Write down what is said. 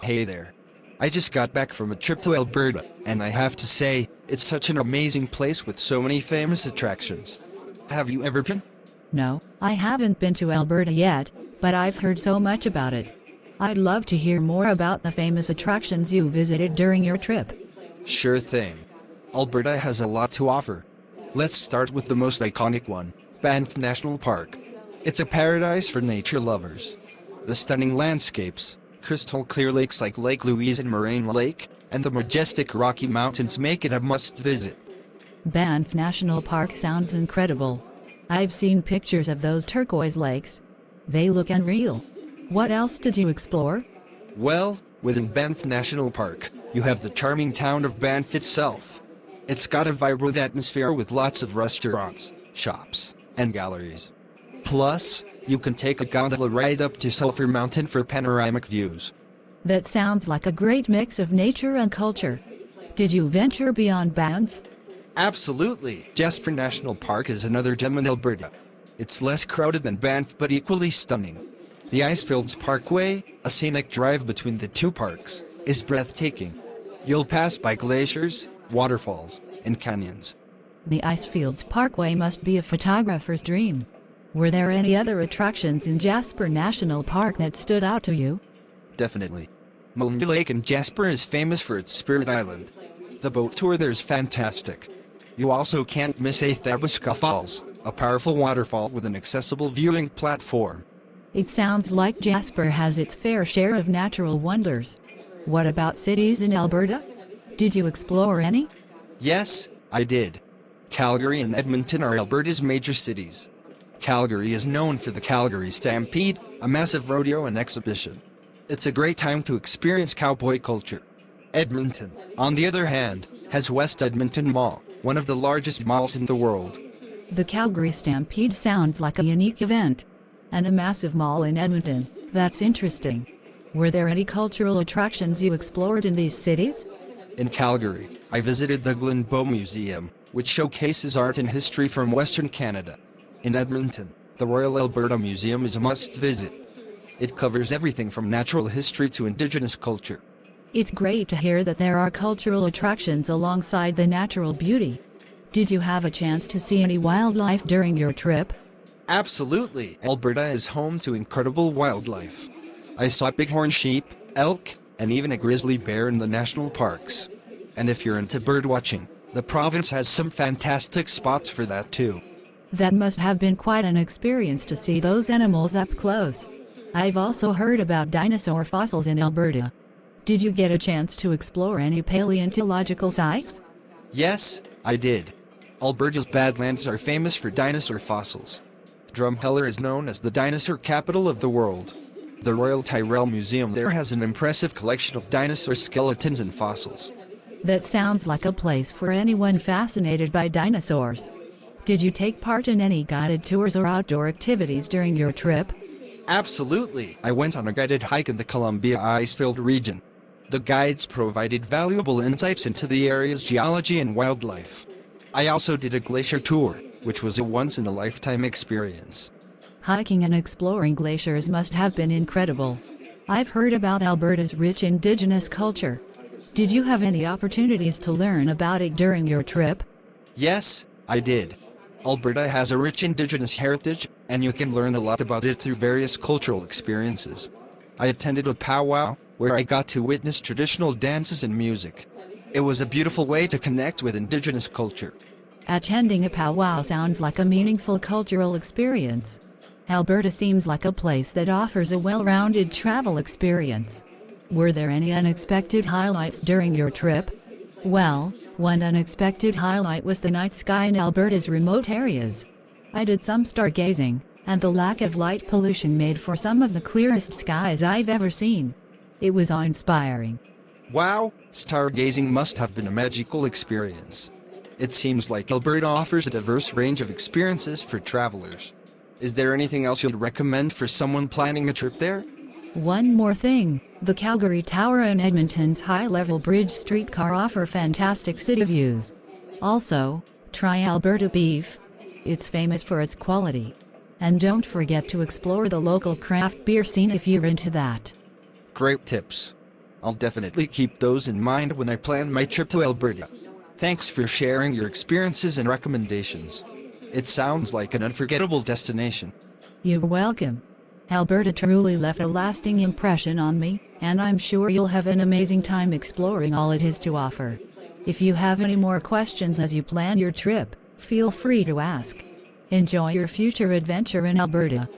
Hey there. I just got back from a trip to Alberta, and I have to say, it's such an amazing place with so many famous attractions. Have you ever been? No, I haven't been to Alberta yet, but I've heard so much about it. I'd love to hear more about the famous attractions you visited during your trip. Sure thing. Alberta has a lot to offer. Let's start with the most iconic one, Banff National Park. It's a paradise for nature lovers. The stunning landscapes, crystal clear lakes like Lake Louise and Moraine Lake, and the majestic Rocky Mountains make it a must-visit. Banff National Park sounds incredible. I've seen pictures of those turquoise lakes. They look unreal. What else did you explore? Well, within Banff National Park, you have the charming town of Banff itself. It's got a vibrant atmosphere with lots of restaurants, shops, and galleries. Plus, you can take a gondola ride up to Sulphur Mountain for panoramic views. That sounds like a great mix of nature and culture. Did you venture beyond Banff? Absolutely! Jasper National Park is another gem in Alberta. It's less crowded than Banff but equally stunning. The Icefields Parkway, a scenic drive between the two parks, is breathtaking. You'll pass by glaciers, waterfalls, and canyons. The Icefields Parkway must be a photographer's dream. Were there any other attractions in Jasper National Park that stood out to you? Definitely. Moraine Lake in Jasper is famous for its Spirit Island. The boat tour there is fantastic. You also can't miss Icefields Falls, a powerful waterfall with an accessible viewing platform. It sounds like Jasper has its fair share of natural wonders. What about cities in Alberta? Did you explore any? Yes, I did. Calgary and Edmonton are Alberta's major cities. Calgary is known for the Calgary Stampede, a massive rodeo and exhibition. It's a great time to experience cowboy culture. Edmonton, on the other hand, has West Edmonton Mall, one of the largest malls in the world. The Calgary Stampede sounds like a unique event. And a massive mall in Edmonton. That's interesting. Were there any cultural attractions you explored in these cities? In Calgary, I visited the Glenbow Museum, which showcases art and history from Western Canada. In Edmonton, the Royal Alberta Museum is a must-visit. It covers everything from natural history to Indigenous culture. It's great to hear that there are cultural attractions alongside the natural beauty. Did you have a chance to see any wildlife during your trip? Absolutely! Alberta is home to incredible wildlife. I saw bighorn sheep, elk, and even a grizzly bear in the national parks. And if you're into birdwatching, the province has some fantastic spots for that too. That must have been quite an experience to see those animals up close. I've also heard about dinosaur fossils in Alberta. Did you get a chance to explore any paleontological sites? Yes, I did. Alberta's Badlands are famous for dinosaur fossils. Drumheller is known as the dinosaur capital of the world. The Royal Tyrrell Museum there has an impressive collection of dinosaur skeletons and fossils. That sounds like a place for anyone fascinated by dinosaurs. Did you take part in any guided tours or outdoor activities during your trip? Absolutely! I went on a guided hike in the Columbia Icefield region. The guides provided valuable insights into the area's geology and wildlife. I also did a glacier tour, which was a once-in-a-lifetime experience. Hiking and exploring glaciers must have been incredible. I've heard about Alberta's rich Indigenous culture. Did you have any opportunities to learn about it during your trip? Yes, I did. Alberta has a rich Indigenous heritage, and you can learn a lot about it through various cultural experiences. I attended a powwow, where I got to witness traditional dances and music. It was a beautiful way to connect with Indigenous culture. Attending a powwow sounds like a meaningful cultural experience. Alberta seems like a place that offers a well-rounded travel experience. Were there any unexpected highlights during your trip? Well, one unexpected highlight was the night sky in Alberta's remote areas. I did some stargazing, and the lack of light pollution made for some of the clearest skies I've ever seen. It was awe-inspiring. Wow, stargazing must have been a magical experience. It seems like Alberta offers a diverse range of experiences for travelers. Is there anything else you'd recommend for someone planning a trip there? One more thing, the Calgary Tower and Edmonton's high-level bridge streetcar offer fantastic city views. Also, try Alberta beef. It's famous for its quality. And don't forget to explore the local craft beer scene if you're into that. Great tips. I'll definitely keep those in mind when I plan my trip to Alberta. Thanks for sharing your experiences and recommendations. It sounds like an unforgettable destination. You're welcome. Alberta truly left a lasting impression on me, and I'm sure you'll have an amazing time exploring all it has to offer. If you have any more questions as you plan your trip, feel free to ask. Enjoy your future adventure in Alberta.